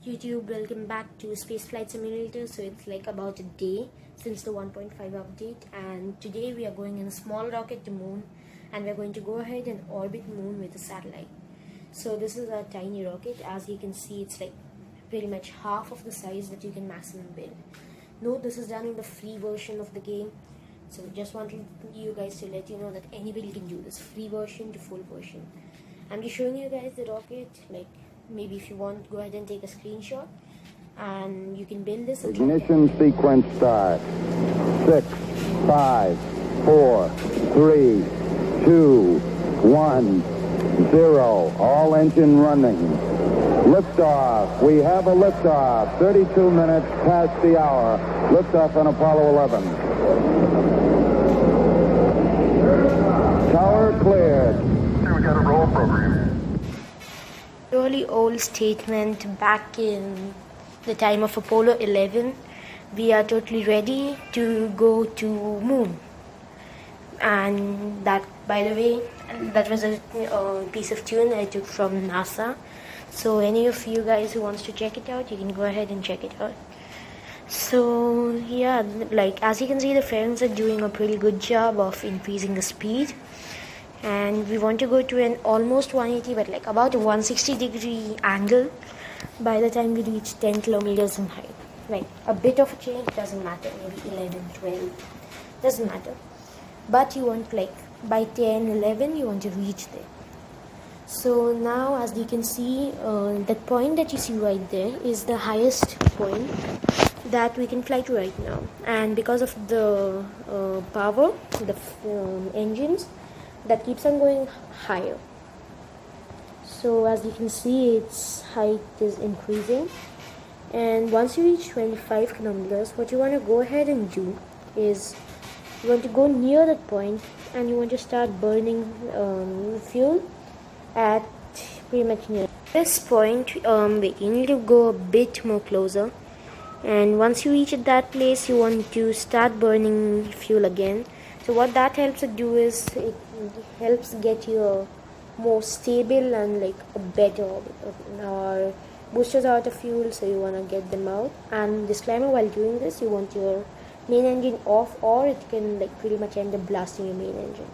YouTube, welcome back to Spaceflight Simulator. So it's like about a day since the 1.5 update, and today we are going in a small rocket to moon, and we're going to go ahead and orbit moon with a satellite. So this is a tiny rocket. As you can see, it's like pretty much half of the size that you can maximum build. Note this is done in the free version of the game, so just wanted you guys to let you know that anybody can do this, free version to full version. I'm just showing you guys the rocket. Like, maybe if you want, go ahead and take a screenshot and you can build this. Ignition sequence start. 6, 5, 4, 3, 2, 1, 0. All engine running. Liftoff. We have a liftoff. 32 minutes past the hour. Liftoff on Apollo 11. Tower cleared. We got a roll program. Really old statement back in the time of Apollo 11. We are totally ready to go to moon. And that, by the way, that was a piece of tune I took from NASA. So any of you guys who wants to check it out, you can go ahead and check it out. So yeah, like as you can see, the friends are doing a pretty good job of increasing the speed. And we want to go to an almost 180, but like about a 160-degree angle by the time we reach 10 kilometers in height. Like a bit of a change doesn't matter, maybe 11, 12, doesn't matter. But you want, like, by 10, 11, you want to reach there. So now, as you can see, that point that you see right there is the highest point that we can fly to right now. And because of the power, the engines, that keeps on going higher. So as you can see, its height is increasing, and once you reach 25 kilometers, what you want to go ahead and do is you want to go near that point and you want to start burning fuel at pretty much near this point. Wait, you need to go a bit more closer, and once you reach at that place, you want to start burning fuel again. So what that helps it do is it helps get you a more stable and like a better orbit. Our boosters are out of fuel, so you want to get them out. And disclaimer, while doing this, you want your main engine off, or it can like pretty much end up blasting your main engine.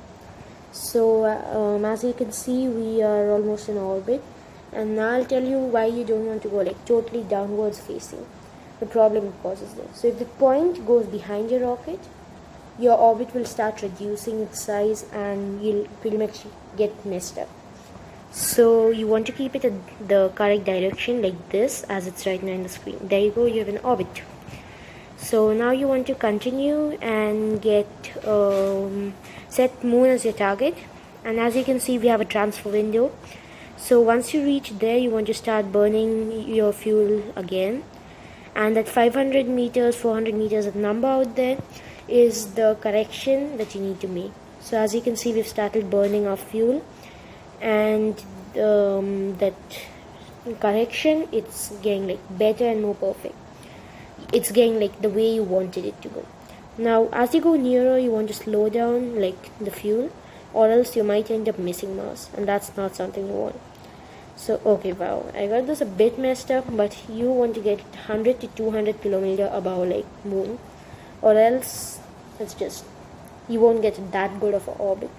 So as you can see, we are almost in orbit, and now I'll tell you why you don't want to go like totally downwards facing. The problem it causes this. So if the point goes behind your rocket, your orbit will start reducing its size and you'll pretty much get messed up. So you want to keep it in the correct direction like this, as it's right now in the screen. There you go, you have an orbit. So now you want to continue and get set moon as your target. And as you can see, we have a transfer window. So once you reach there, you want to start burning your fuel again. And at 500 meters, 400 meters, that number out there is the correction that you need to make. So as you can see, we've started burning our fuel, and that correction, it's getting like better and more perfect. It's getting like the way you wanted it to go. Now as you go nearer, you want to slow down like the fuel, or else you might end up missing Mars, and that's not something you want. So okay, wow, I got this a bit messed up, but you want to get 100 to 200 kilometer above like moon, or else it's just you won't get that good of an orbit.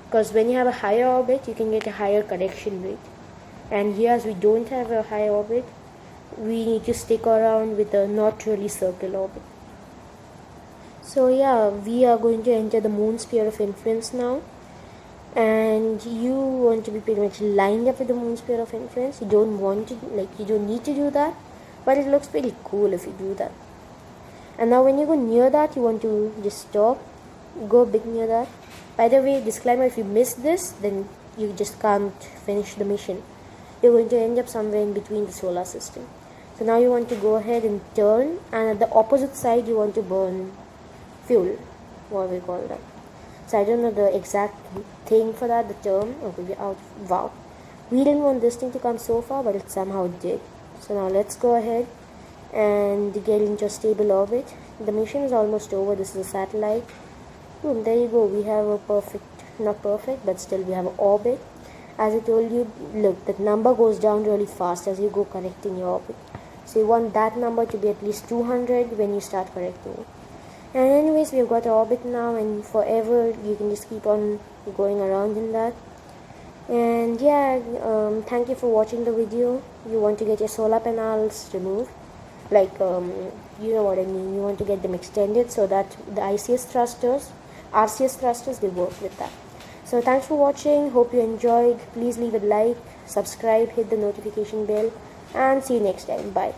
Because when you have a higher orbit, you can get a higher correction rate, and here, as we don't have a high orbit, we need to stick around with a not really circle orbit. So yeah, we are going to enter the moon sphere of influence now, and you want to be pretty much lined up with the moon sphere of influence. You don't want to, like, you don't need to do that, but it looks pretty cool if you do that. And now when you go near that, you want to just stop, go a bit near that. By the way, disclaimer, if you miss this, then you just can't finish the mission. You're going to end up somewhere in between the solar system. So now you want to go ahead and turn, and at the opposite side you want to burn fuel, what we call that. So I don't know the exact thing for that, the term. Okay, we're out. Wow, we didn't want this thing to come so far, but it somehow did. So now let's go ahead and get into a stable orbit. The mission is almost over. This is a satellite. Boom, there you go. We have a perfect, not perfect, but still we have an orbit. As I told you, look, that number goes down really fast as you go connecting your orbit. So you want that number to be at least 200 when you start correcting it. And anyways, we've got our orbit now, and forever you can just keep on going around in that. And yeah, thank you for watching the video. You want to get your solar panels removed, like you know what I mean, you want to get them extended so that the RCS thrusters will work with that. So thanks for watching, hope you enjoyed. Please leave a like, subscribe, hit the notification bell, and see you next time. Bye.